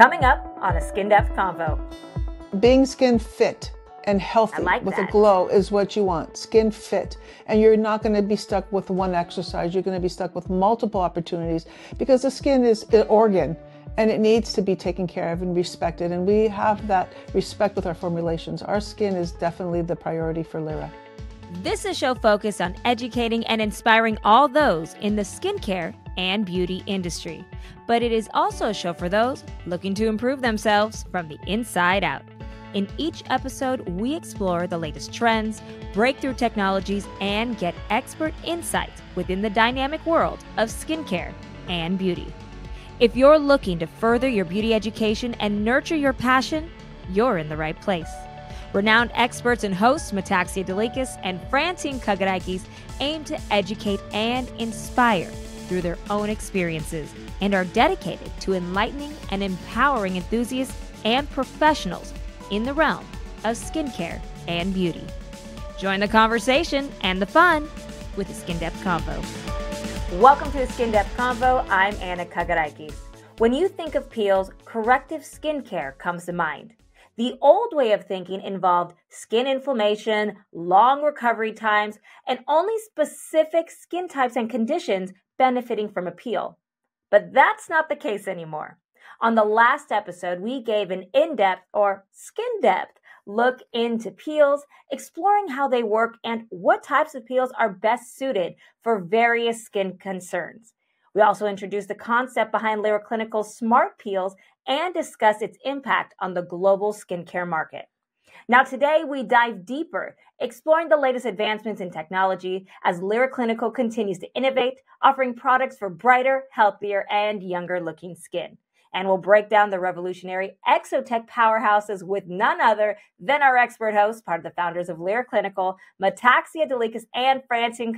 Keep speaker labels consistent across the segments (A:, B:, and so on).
A: Coming up on a Skin Depth Convo.
B: Being skin fit and healthy with a glow is what you want. Skin fit. And you're not going to be stuck with one exercise. You're going to be stuck with multiple opportunities because the skin is an organ and it needs to be taken care of and respected. And we have that respect with our formulations. Our skin is definitely the priority for Lira.
A: This is a show focused on educating and inspiring all those in the skincare and beauty industry. But it is also a show for those looking to improve themselves from the inside out. In each episode, we explore the latest trends, breakthrough technologies, and get expert insights within the dynamic world of skincare and beauty. If you're looking to further your beauty education and nurture your passion, you're in the right place. Renowned experts and hosts Metaxia and Francine aim to educate and inspire through their own experiences and are dedicated to enlightening and empowering enthusiasts and professionals in the realm of skincare and beauty. Join the conversation and the fun with the Skin Depth Convo. Welcome to the Skin Depth Convo. I'm Anna Kagaraikis. When you think of PEELS, corrective skincare comes to mind. The old way of thinking involved skin inflammation, long recovery times, and only specific skin types and conditions benefiting from a peel. But that's not the case anymore. On the last episode, we gave an in-depth or skin depth look into peels, exploring how they work and what types of peels are best suited for various skin concerns. We also introduced the concept behind Lira Clinical's smart peels and discussed its impact on the global skincare market. Now today we dive deeper, exploring the latest advancements in technology as Lira Clinical continues to innovate, offering products for brighter, healthier, and younger looking skin. And we'll break down the revolutionary EXO-tech powerhouses with none other than our expert host, part of the founders of Lira Clinical, Metaxia and Francine.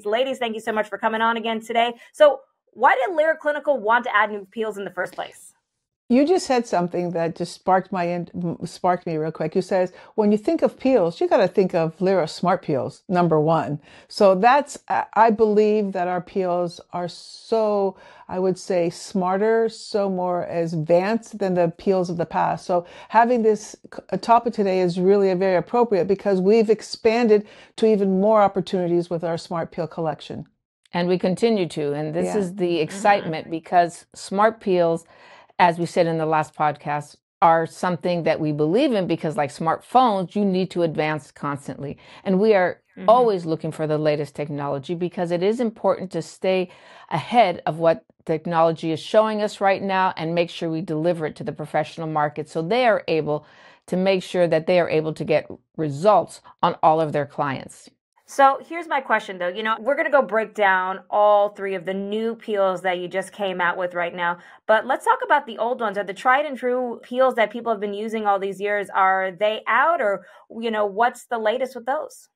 A: Ladies, thank you so much for coming on again today. So why did Lira Clinical want to add new peels in the first place?
B: You just said something that just sparked me real quick. You says, when you think of peels, you got to think of Lira Smart Peels, number one. So I believe that our peels are so, I would say, smarter, so more advanced than the peels of the past. So having this topic today is really very appropriate because we've expanded to even more opportunities with our Smart Peel collection.
C: And we continue to, and this is the excitement because smart peels, as we said in the last podcast, are something that we believe in because like smartphones, you need to advance constantly. And we are always looking for the latest technology because it is important to stay ahead of what technology is showing us right now and make sure we deliver it to the professional market so they are able to make sure that they are able to get results on all of their clients.
A: So here's my question, though. We're going to go break down all three of the new peels that you just came out with right now. But let's talk about the old ones. Are the tried and true peels that people have been using all these years, are they out or, what's the latest with those?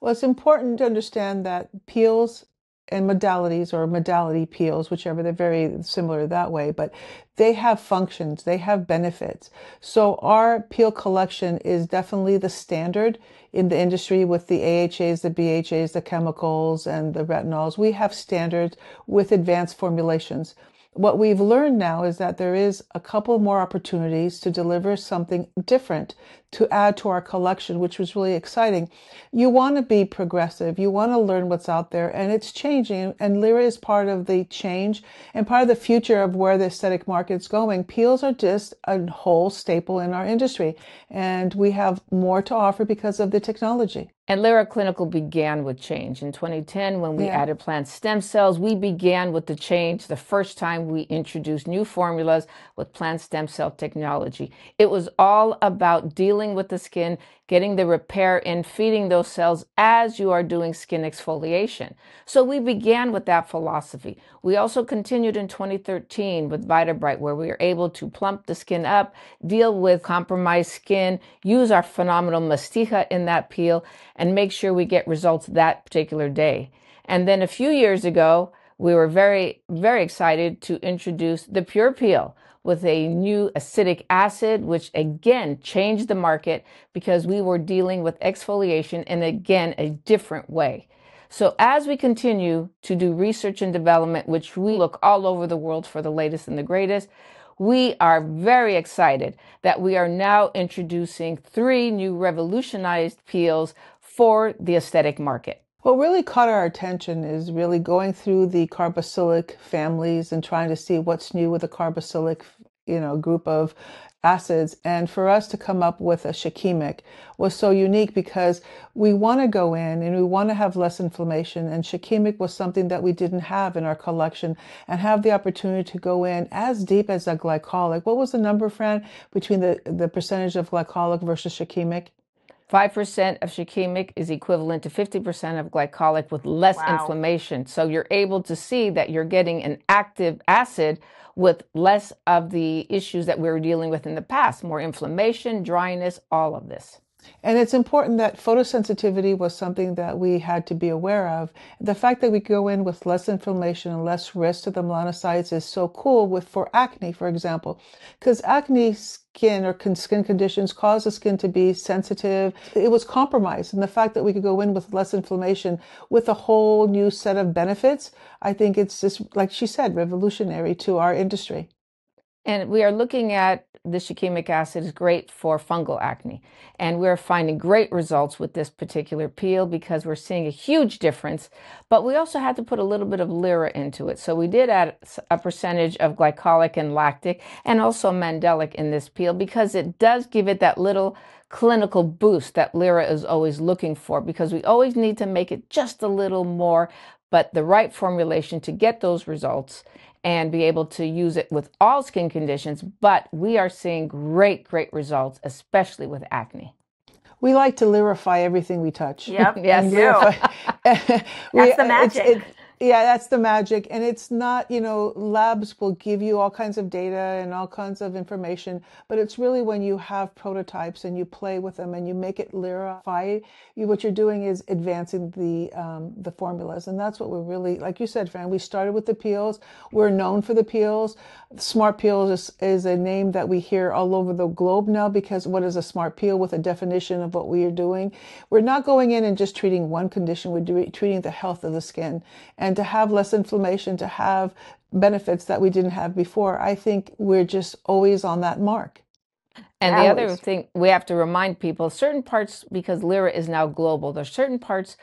B: Well, it's important to understand that peels and modalities or modality peels, whichever, they're very similar that way, but they have functions, they have benefits. So our peel collection is definitely the standard in the industry with the AHAs, the BHAs, the chemicals, and the retinols. We have standards with advanced formulations. What we've learned now is that there is a couple more opportunities to deliver something different to add to our collection, which was really exciting. You want to be progressive. You want to learn what's out there, and it's changing. And Lira is part of the change and part of the future of where the aesthetic market's going. Peels are just a whole staple in our industry, and we have more to offer because of the technology.
C: And Lira Clinical began with change. In 2010, when we added plant stem cells, we began with the change the first time we introduced new formulas with plant stem cell technology. It was all about dealing with the skin, getting the repair and feeding those cells as you are doing skin exfoliation. So we began with that philosophy. We also continued in 2013 with VitaBright, where we were able to plump the skin up, deal with compromised skin, use our phenomenal mastiha in that peel, and make sure we get results that particular day. And then a few years ago, we were very, very excited to introduce the Pure Peel with a new acetic acid, which again changed the market because we were dealing with exfoliation in, again, a different way. So as we continue to do research and development, which we look all over the world for the latest and the greatest, we are very excited that we are now introducing 3 new revolutionized peels for the aesthetic market.
B: What really caught our attention is really going through the carboxylic families and trying to see what's new with the carboxylic, group of acids. And for us to come up with a shikimic was so unique because we want to go in and we want to have less inflammation. And shikimic was something that we didn't have in our collection and have the opportunity to go in as deep as a glycolic. What was the number, Fran, between the percentage of glycolic versus shikimic?
C: 5% of shikimic is equivalent to 50% of glycolic with less inflammation. So you're able to see that you're getting an active acid with less of the issues that we were dealing with in the past, more inflammation, dryness, all of this.
B: And it's important that photosensitivity was something that we had to be aware of. The fact that we go in with less inflammation and less risk to the melanocytes is so cool for acne, for example, because acne skin or skin conditions cause the skin to be sensitive. It was compromised. And the fact that we could go in with less inflammation with a whole new set of benefits, I think it's just, like she said, revolutionary to our industry.
C: And we are looking at the shikimic acid is great for fungal acne. And we're finding great results with this particular peel because we're seeing a huge difference. But we also had to put a little bit of Lira into it. So we did add a percentage of glycolic and lactic and also mandelic in this peel because it does give it that little clinical boost that Lira is always looking for, because we always need to make it just a little more, but the right formulation to get those results and be able to use it with all skin conditions. But we are seeing great results, especially with acne.
B: We like to lirify everything we touch.
A: Yep,
C: yes,
A: that's the magic.
B: Yeah, that's the magic. And it's not, labs will give you all kinds of data and all kinds of information, but it's really when you have prototypes and you play with them and you make it lirify, what you're doing is advancing the formulas. And that's what we're really, like you said, Fran, we started with the peels. We're known for the peels. Smart peels is a name that we hear all over the globe now, because what is a smart peel with a definition of what we are doing? We're not going in and just treating one condition. We're treating the health of the skin. And to have less inflammation, to have benefits that we didn't have before, I think we're just always on that mark.
C: And the other thing we have to remind people, certain parts, because Lira is now global, there's certain parts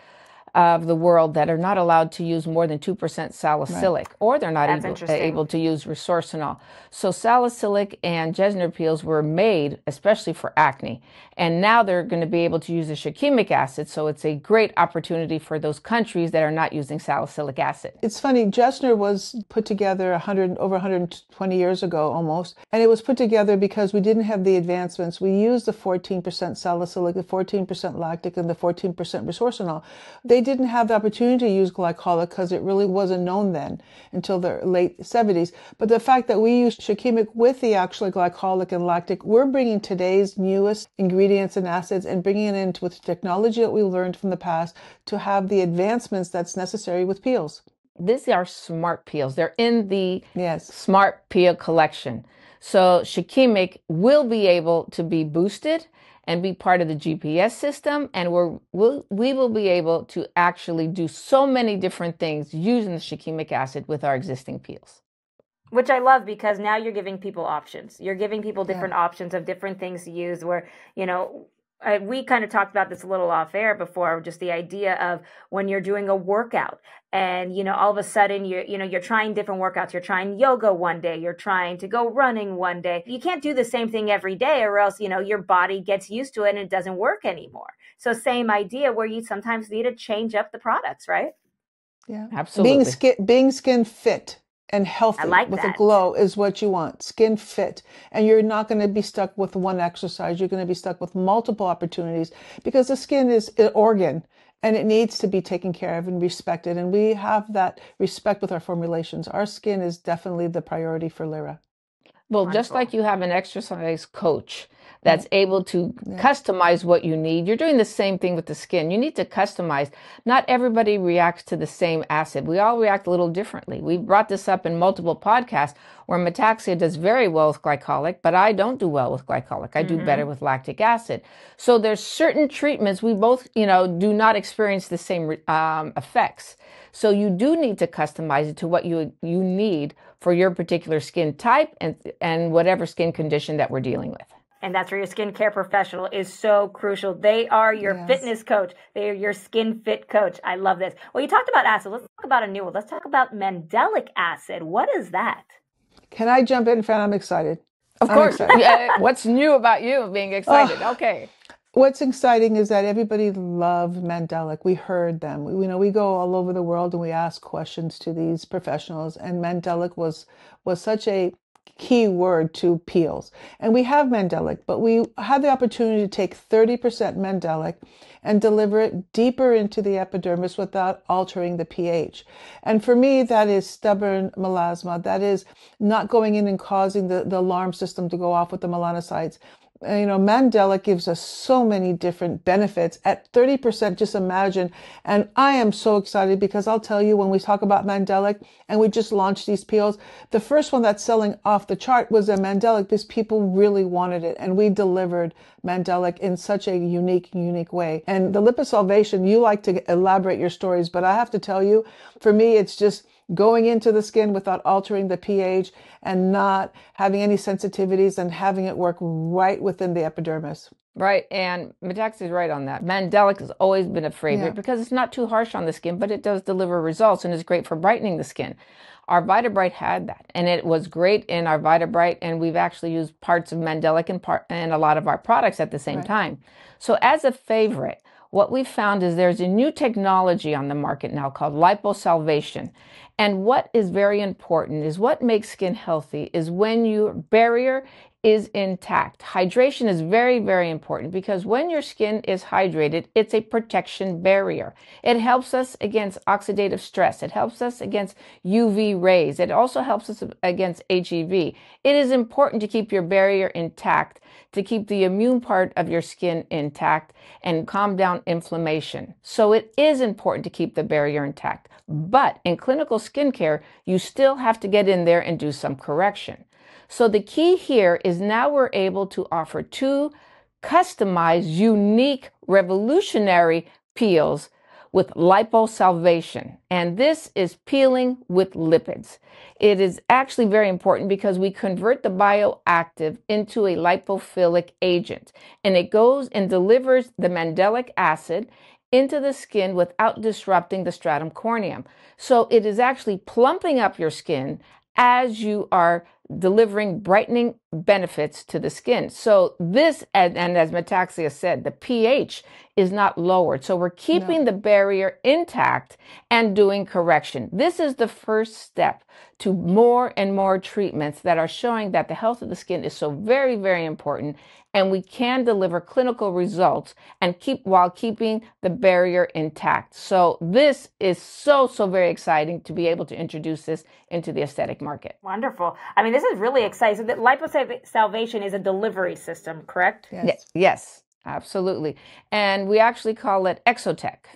C: of the world that are not allowed to use more than 2% salicylic, or they're not able to use resorcinol. So salicylic and Gesner peels were made especially for acne, and now they're going to be able to use the shikimic acid. So it's a great opportunity for those countries that are not using salicylic acid.
B: It's funny, Gesner was put together over 120 years ago almost, and it was put together because we didn't have the advancements. We used the 14% salicylic, the 14% lactic, and the 14% resorcinol. They didn't have the opportunity to use glycolic because it really wasn't known then until the late 70s. But the fact that we use shikimic with the actual glycolic and lactic, we're bringing today's newest ingredients and acids and bringing it in with technology that we learned from the past to have the advancements that's necessary with peels.
C: These are smart peels. They're in the smart peel collection. So shikimic will be able to be boosted and be part of the GPS system, and we will be able to actually do so many different things using the shikimic acid with our existing peels.
A: Which I love, because now you're giving people options. You're giving people different options of different things to use, where, we kind of talked about this a little off air before, just the idea of when you're doing a workout and, all of a sudden you're trying different workouts. You're trying yoga one day, you're trying to go running one day. You can't do the same thing every day, or else, your body gets used to it and it doesn't work anymore. So same idea, where you sometimes need to change up the products, right?
B: Yeah,
C: absolutely.
B: Being skin fit and healthy with a glow is what you want. Skin fit. And you're not going to be stuck with one exercise. You're going to be stuck with multiple opportunities, because the skin is an organ and it needs to be taken care of and respected. And we have that respect with our formulations. Our skin is definitely the priority for Lira.
C: Well, just like you have an exercise coach that's able to customize what you need. You're doing the same thing with the skin. You need to customize. Not everybody reacts to the same acid. We all react a little differently. We brought this up in multiple podcasts where Metaxia does very well with glycolic, but I don't do well with glycolic. I do better with lactic acid. So there's certain treatments we both, do not experience the same effects. So you do need to customize it to what you need for your particular skin type and whatever skin condition that we're dealing with.
A: And that's where your skincare professional is so crucial. They are your fitness coach. They are your skin fit coach. I love this. Well, you talked about acid. Let's talk about a new one. Let's talk about mandelic acid. What is that?
B: Can I jump in, Fran? I'm excited.
C: Of course. What's new about you being excited? Okay.
B: What's exciting is that everybody loved Mandelic. We heard them. We go all over the world and we ask questions to these professionals, and Mandelic was such a key word to PEELS. And we have Mandelic, but we had the opportunity to take 30% Mandelic and deliver it deeper into the epidermis without altering the pH. And for me, that is stubborn melasma. That is not going in and causing the alarm system to go off with the melanocytes. Mandelic gives us so many different benefits at 30%. Just imagine. And I am so excited because I'll tell you, when we talk about Mandelic and we just launched these peels, the first one that's selling off the chart was a Mandelic because people really wanted it. And we delivered Mandelic in such a unique way. And the liposalvation, you like to elaborate your stories, but I have to tell you, for me, it's just going into the skin without altering the pH and not having any sensitivities and having it work right within the epidermis.
C: Right. And Metaxia is right on that. Mandelic has always been a favorite because it's not too harsh on the skin, but it does deliver results and is great for brightening the skin. Our VitaBright had that, and it was great in our VitaBright, and we've actually used parts of Mandelic in a lot of our products at the same time. So as a favorite, what we found is there's a new technology on the market now called liposalvation. And what is very important is what makes skin healthy is when your barrier is intact. Hydration is very, very important because when your skin is hydrated, it's a protection barrier. It helps us against oxidative stress. It helps us against UV rays. It also helps us against HEV. It is important to keep your barrier intact, to keep the immune part of your skin intact and calm down inflammation. So it is important to keep the barrier intact. But in clinical skincare, you still have to get in there and do some correction. So the key here is now we're able to offer two customized, unique, revolutionary peels with liposalvation. And this is peeling with lipids. It is actually very important because we convert the bioactive into a lipophilic agent. And it goes and delivers the mandelic acid into the skin without disrupting the stratum corneum. So it is actually plumping up your skin as you are delivering brightening benefits to the skin. So this, and as Metaxia said, the pH is not lowered. So we're keeping the barrier intact and doing correction. This is the first step to more and more treatments that are showing that the health of the skin is so very, very important, and we can deliver clinical results and while keeping the barrier intact. So this is so very exciting to be able to introduce this into the aesthetic market.
A: Wonderful. I mean, this is really exciting. So that liposalvation is a delivery system, correct?
C: Yes, absolutely. And we actually call it EXO-tech.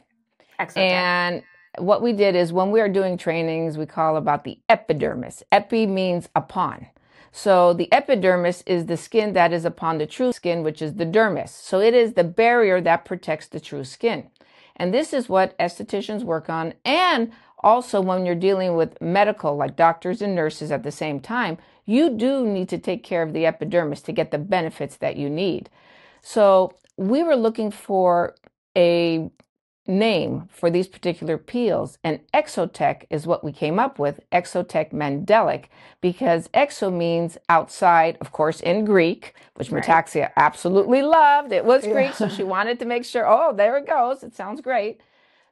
C: And what we did is when we are doing trainings, we call about the epidermis. Epi means upon. So the epidermis is the skin that is upon the true skin, which is the dermis. So it is the barrier that protects the true skin. And this is what estheticians work on. And also when you're dealing with medical, like doctors and nurses at the same time, you do need to take care of the epidermis to get the benefits that you need. So we were looking for a name for these particular peels, and EXO-tech is what we came up with, EXO-tech Mandelic, because exo means outside, of course, in Greek, which Metaxia absolutely loved. It was Greek, so she wanted to make sure, oh, there it goes, it sounds great.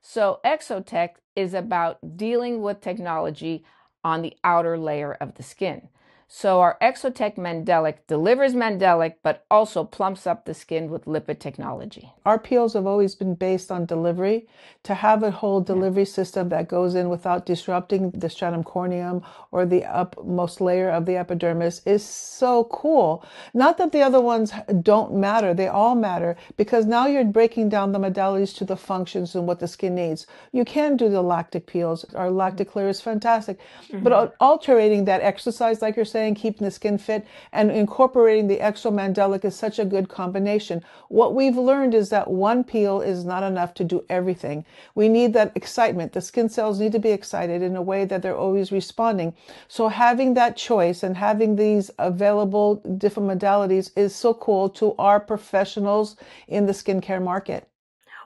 C: So EXO-tech is about dealing with technology on the outer layer of the skin. So our EXO-tech Mandelic delivers Mandelic, but also plumps up the skin with lipid technology.
B: Our peels have always been based on delivery. To have a whole delivery system that goes in without disrupting the stratum corneum or the upmost layer of the epidermis is so cool. Not that the other ones don't matter. They all matter, because now you're breaking down the modalities to the functions and what the skin needs. You can do the lactic peels. Our lactic clear is fantastic. But altering that exercise, like you're saying, keeping the skin fit and incorporating the exomandelic is such a good combination. What we've learned is that one peel is not enough to do everything. We need that excitement. The skin cells need to be excited in a way that they're always responding. So having that choice and having these available different modalities is so cool to our professionals in the skincare market.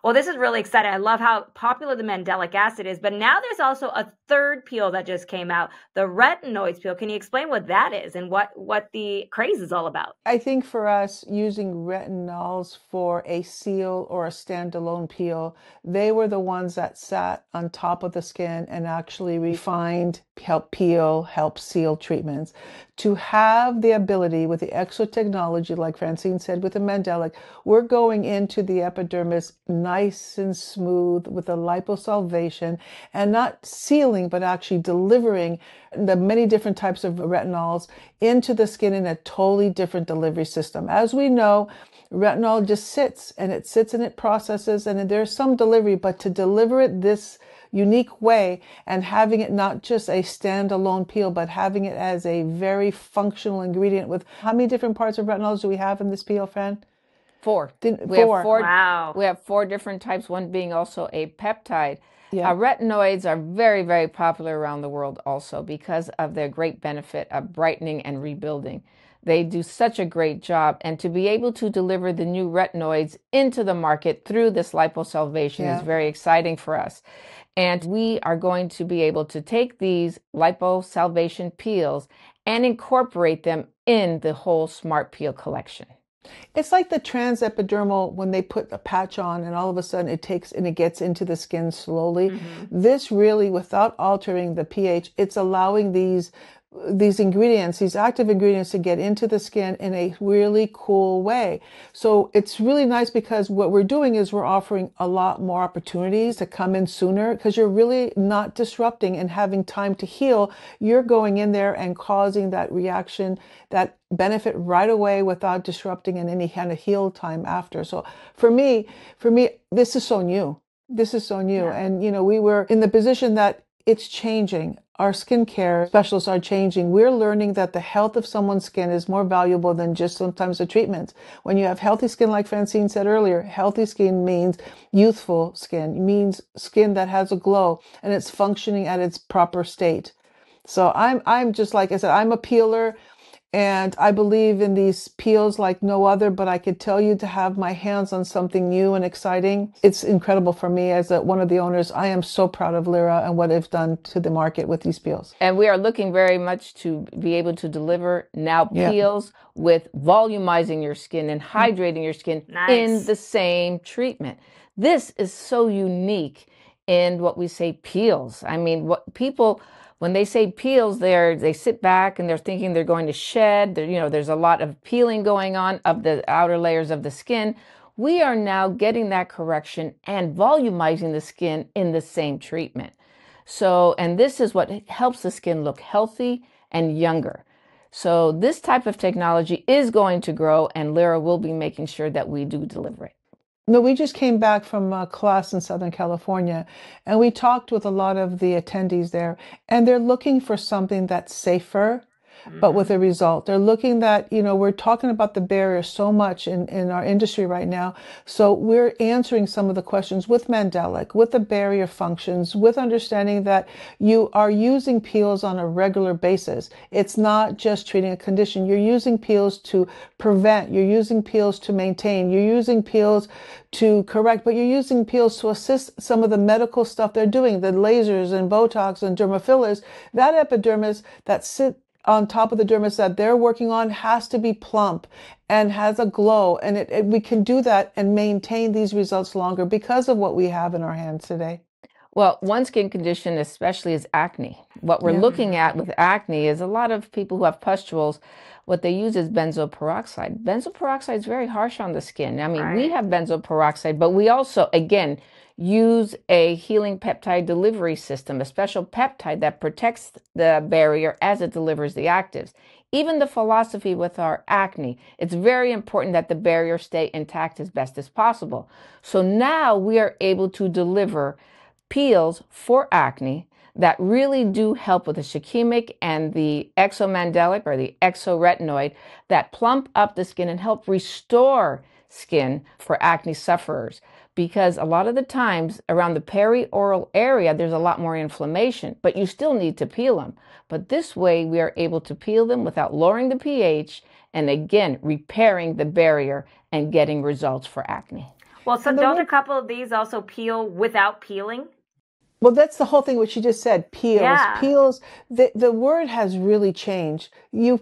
A: Well, this is really exciting. I love how popular the mandelic acid is, but now there's also a third peel that just came out, the retinoids peel. Can you explain what that is and what the craze is all about?
B: I think for us, using retinols for a seal or a standalone peel, they were the ones that sat on top of the skin and actually refined, help peel, help seal treatments. To have the ability with the EXO technology, like Francine said, with the Mandelic, we're going into the epidermis nice and smooth with the liposalvation and not sealing, but actually delivering the many different types of retinols into the skin in a totally different delivery system. As we know, retinol just sits and it processes, and there's some delivery, but to deliver it this unique way and having it not just a standalone peel, but having it as a very functional ingredient with how many different parts of retinols do we have in this peel, Fran?
C: Four.
B: Four.
A: Wow.
C: We have 4 different types, one being also a peptide.
B: Yeah.
C: Retinoids are very, very popular around the world also because of their great benefit of brightening and rebuilding. They do such a great job, and to be able to deliver the new retinoids into the market through this liposalvation is very exciting for us. And we are going to be able to take these liposalvation peels and incorporate them in the whole Smart Peel collection.
B: It's like the transepidermal when they put a patch on and all of a sudden it takes and it gets into the skin slowly. This really, without altering the pH, it's allowing these ingredients, these active ingredients, to get into the skin in a really cool way. So it's really nice because what we're doing is we're offering a lot more opportunities to come in sooner, because you're really not disrupting and having time to heal. You're going in there and causing that reaction, that benefit right away without disrupting in any kind of heal time after. So for me, this is so new. This is so new. And, we were in the position that it's changing. Our skincare specialists are changing. We're learning that the health of someone's skin is more valuable than just sometimes the treatments. When you have healthy skin, like Francine said earlier, healthy skin means youthful skin, means skin that has a glow and it's functioning at its proper state. So I'm just, like I said, I'm a peeler. And I believe in these peels like no other, but I could tell you, to have my hands on something new and exciting, it's incredible for me as one of the owners. I am so proud of Lira and what they've done to the market with these peels.
C: And we are looking very much to be able to deliver now peels with volumizing your skin and hydrating your skin in the same treatment. This is so unique in what we say peels. I mean, what people... When they say peels, they sit back and they're thinking they're going to shed. There's a lot of peeling going on of the outer layers of the skin. We are now getting that correction and volumizing the skin in the same treatment. So, and this is what helps the skin look healthy and younger. So this type of technology is going to grow, and Lira will be making sure that we do deliver it.
B: No, we just came back from a class in Southern California, and we talked with a lot of the attendees there, and they're looking for something that's safer, but with a result. They're looking that, we're talking about the barrier so much in our industry right now. So we're answering some of the questions with Mandelic, with the barrier functions, with understanding that you are using peels on a regular basis. It's not just treating a condition. You're using peels to prevent. You're using peels to maintain. You're using peels to correct, but you're using peels to assist some of the medical stuff they're doing, the lasers and Botox and derma fillers. That epidermis that sit on top of the dermis that they're working on has to be plump and has a glow. And we can do that and maintain these results longer because of what we have in our hands today.
C: Well, one skin condition especially is acne. What we're
B: Yeah.
C: looking at with acne is a lot of people who have pustules, what they use is benzoyl peroxide. Benzoyl peroxide is very harsh on the skin. I mean, we have benzoyl peroxide, but we also, again, use a healing peptide delivery system, a special peptide that protects the barrier as it delivers the actives. Even the philosophy with our acne, it's very important that the barrier stay intact as best as possible. So now we are able to deliver peels for acne that really do help with the shikimic and the exomandelic or the exoretinoid that plump up the skin and help restore skin for acne sufferers. Because a lot of the times around the perioral area, there's a lot more inflammation, but you still need to peel them. But this way, we are able to peel them without lowering the pH and again, repairing the barrier and getting results for acne.
A: Well, so don't a couple of these also peel without peeling?
B: Well, that's the whole thing, what she just said, peels.
A: Yeah.
B: Peels, the word has really changed.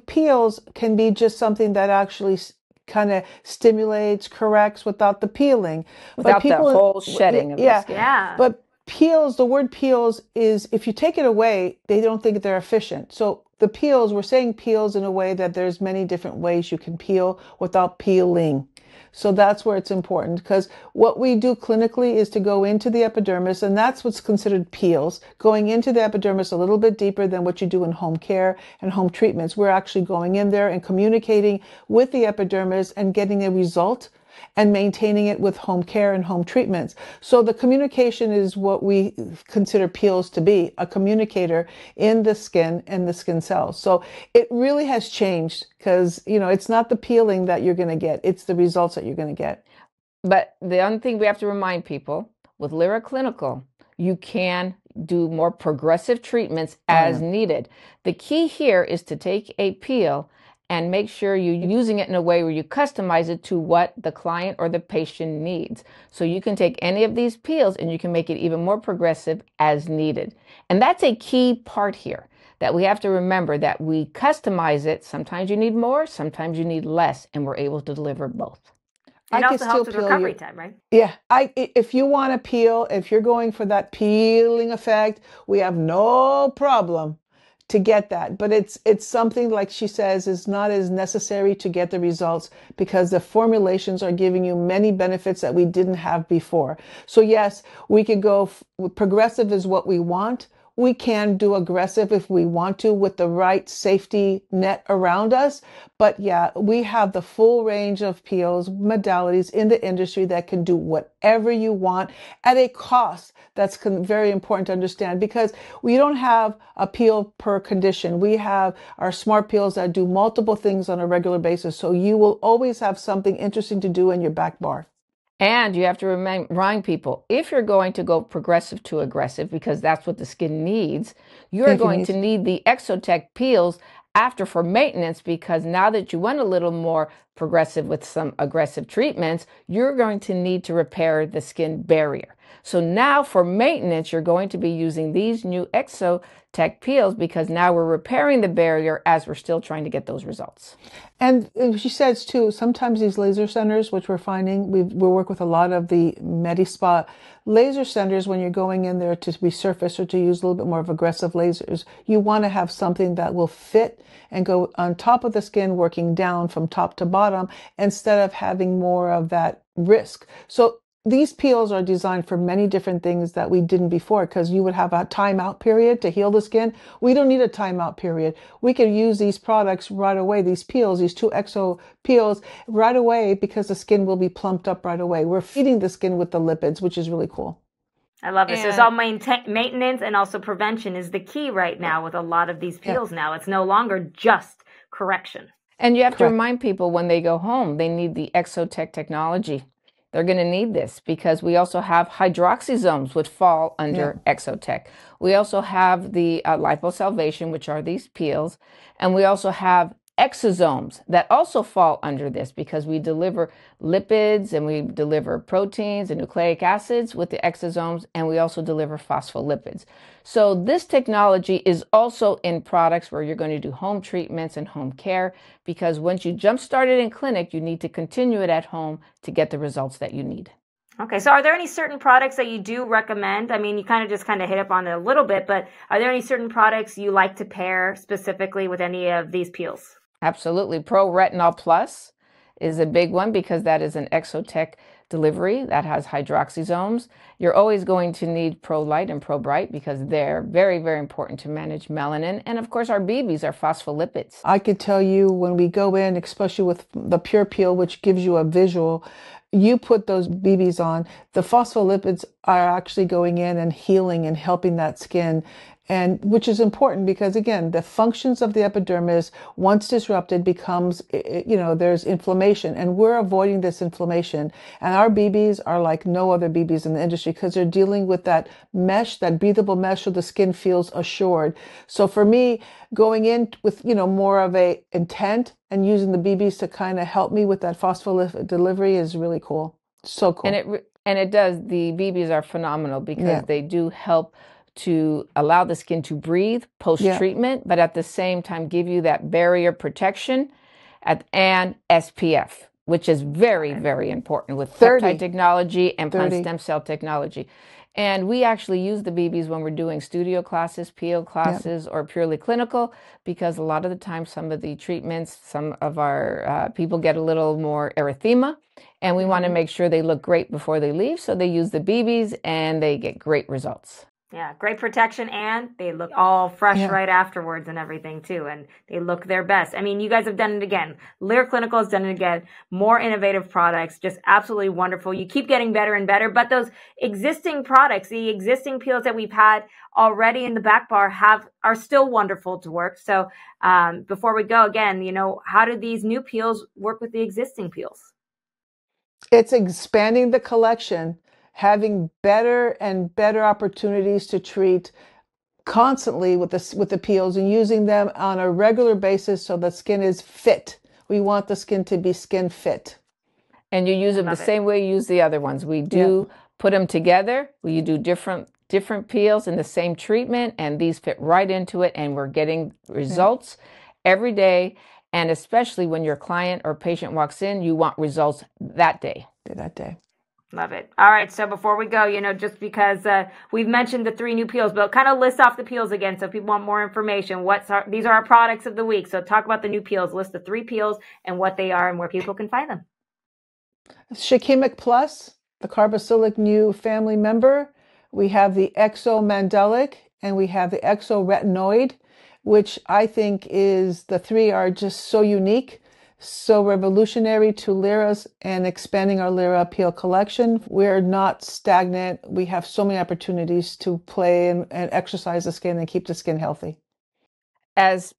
B: Peels can be just something that actually kind of stimulates, corrects without the peeling.
C: Without the whole shedding of the skin.
A: Yeah.
B: But peels, the word peels is, if you take it away, they don't think they're efficient. So the peels, we're saying peels in a way that there's many different ways you can peel without peeling. So that's where it's important, because what we do clinically is to go into the epidermis, and that's what's considered peels, going into the epidermis a little bit deeper than what you do in home care and home treatments. We're actually going in there and communicating with the epidermis and getting a result and maintaining it with home care and home treatments. So the communication is what we consider peels to be, a communicator in the skin and the skin cells. So it really has changed, because, it's not the peeling that you're going to get, it's the results that you're going to get.
C: But the other thing we have to remind people, with Lira Clinical, you can do more progressive treatments as needed. The key here is to take a peel and make sure you're using it in a way where you customize it to what the client or the patient needs. So you can take any of these peels and you can make it even more progressive as needed. And that's a key part here, that we have to remember that we customize it. Sometimes you need more, sometimes you need less, and we're able to deliver both.
A: It also helps with recovery time, right?
B: Yeah. If you want to peel, if you're going for that peeling effect, we have no problem to get that. But it's something, like she says, is not as necessary to get the results, because the formulations are giving you many benefits that we didn't have before. So yes, we could go progressive is what we want. We can do aggressive if we want to, with the right safety net around us. But yeah, we have the full range of peels modalities in the industry that can do whatever you want at a cost that's very important to understand, because we don't have a peel per condition. We have our smart peels that do multiple things on a regular basis. So you will always have something interesting to do in your back bar.
C: And you have to remind people, if you're going to go progressive to aggressive, because that's what the skin needs, you're going to need the EXO-tech peels after for maintenance, because now that you went a little more progressive with some aggressive treatments, you're going to need to repair the skin barrier. So now for maintenance, you're going to be using these new EXO-tech peels, because now we're repairing the barrier as we're still trying to get those results.
B: And she says too, sometimes these laser centers, which we're finding, we work with a lot of the Medi-Spa laser centers. When you're going in there to resurface or to use a little bit more of aggressive lasers, you want to have something that will fit and go on top of the skin, working down from top to bottom, instead of having more of that risk. So these peels are designed for many different things that we didn't before, because you would have a timeout period to heal the skin. We don't need a timeout period. We can use these products right away, these peels, these 2 EXO peels right away, because the skin will be plumped up right away. We're feeding the skin with the lipids, which is really cool.
A: I love this. So it's all maintenance, and also prevention is the key right now with a lot of these peels now. It's no longer just correction.
C: And you have to remind people, when they go home, they need the EXO-tech technology. They're going to need this, because we also have hydroxysomes, which fall under EXO-tech. We also have the liposalvation, which are these peels. And we also have exosomes that also fall under this, because we deliver lipids and we deliver proteins and nucleic acids with the exosomes, and we also deliver phospholipids. So this technology is also in products where you're going to do home treatments and home care, because once you jump started in clinic, you need to continue it at home to get the results that you need.
A: Okay, so are there any certain products that you do recommend? I mean, you kind of hit up on it a little bit, but are there any certain products you like to pair specifically with any of these peels?
C: Absolutely. Pro Retinol Plus is a big one because that is an EXO-tech delivery that has hydroxysomes. You're always going to need Pro Light and Pro Bright because they're very, very important to manage melanin. And of course, our BBs are phospholipids.
B: I could tell you when we go in, especially with the Pure Peel, which gives you a visual, you put those BBs on, the phospholipids are actually going in and healing and helping that skin. And which is important because, again, the functions of the epidermis, once disrupted, becomes, there's inflammation, and we're avoiding this inflammation. And our BBs are like no other BBs in the industry because they're dealing with that mesh, that breathable mesh, so the skin feels assured. So for me, going in with, more of a intent and using the BBs to kind of help me with that phospholipid delivery is really cool. So cool.
C: And it does. The BBs are phenomenal because they do help to allow the skin to breathe post-treatment, but at the same time give you that barrier protection and SPF, which is very, very important with peptide technology and plant stem cell technology. And we actually use the BBs when we're doing studio classes, peel classes, or purely clinical, because a lot of the time some of the treatments, some of our people get a little more erythema, and we want to make sure they look great before they leave. So they use the BBs and they get great results.
A: Yeah, great protection, and they look all fresh right afterwards and everything too, and they look their best. I mean, you guys have done it again. Lira Clinical has done it again. More innovative products, just absolutely wonderful. You keep getting better and better, but those existing products, the existing peels that we've had already in the back bar are still wonderful to work. So before we go again, how do these new peels work with the existing peels?
B: It's expanding the collection, having better and better opportunities to treat constantly with the peels and using them on a regular basis so the skin is fit. We want the skin to be skin fit.
C: And you use them the same way you use the other ones. We do put them together. We do different peels in the same treatment, and these fit right into it, and we're getting results every day. And especially when your client or patient walks in, you want results that day.
A: Love it. All right. So before we go, just because we've mentioned the 3 new peels, but kind of list off the peels again. So if people want more information, these are our products of the week. So talk about the new peels, list the 3 peels and what they are and where people can find them.
B: Shikimic Plus, the carboxylic new family member. We have the EXO-mandelic and we have the EXO-retinoid, which I think the 3 are just so unique. So revolutionary to Lira's and expanding our Lira Peel collection. We're not stagnant. We have so many opportunities to play and exercise the skin and keep the skin healthy.
C: As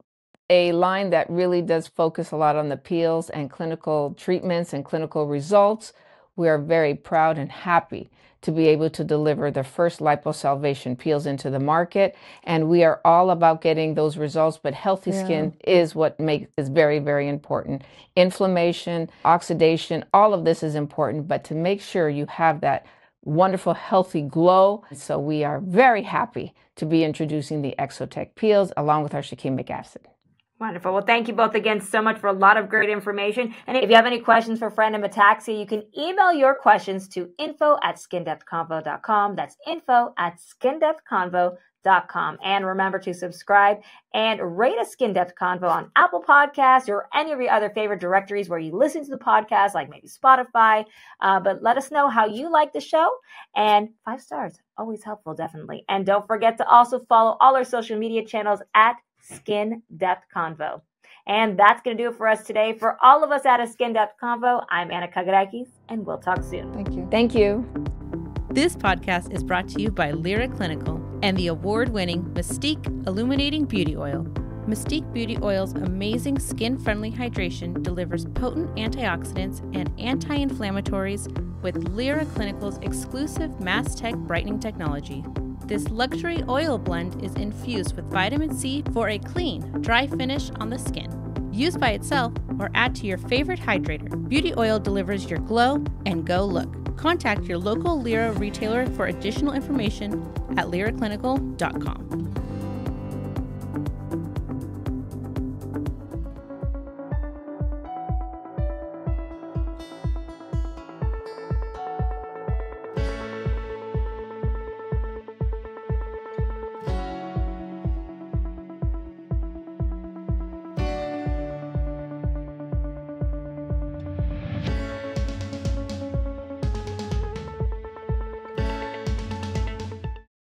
C: a line that really does focus a lot on the peels and clinical treatments and clinical results, we are very proud and happy to be able to deliver the first liposalvation peels into the market. And we are all about getting those results, but healthy skin is what is very, very important. Inflammation, oxidation, all of this is important, but to make sure you have that wonderful, healthy glow. So we are very happy to be introducing the EXO-tech peels along with our shikimic acid.
A: Wonderful. Well, thank you both again so much for a lot of great information. And if you have any questions for Fran and Metaxia, you can email your questions to info@skindepthconvo.com. That's info@skindepthconvo.com. And remember to subscribe and rate a Skin Depth Convo on Apple Podcasts or any of your other favorite directories where you listen to the podcast, like maybe Spotify. But let us know how you like the show. And 5 stars, always helpful, definitely. And don't forget to also follow all our social media channels at Skin Depth Convo. And that's going to do it for us today. For all of us at a Skin Depth Convo, I'm Anna Kagarakis, and we'll talk soon.
B: Thank you.
C: Thank you.
D: This podcast is brought to you by Lira Clinical and the award-winning Mystique Illuminating Beauty Oil. Mystique Beauty Oil's amazing skin-friendly hydration delivers potent antioxidants and anti-inflammatories with Lira Clinical's exclusive Mass Tech brightening technology. This luxury oil blend is infused with vitamin C for a clean, dry finish on the skin. Use by itself or add to your favorite hydrator. Beauty oil delivers your glow and go look. Contact your local Lira retailer for additional information at liraclinical.com.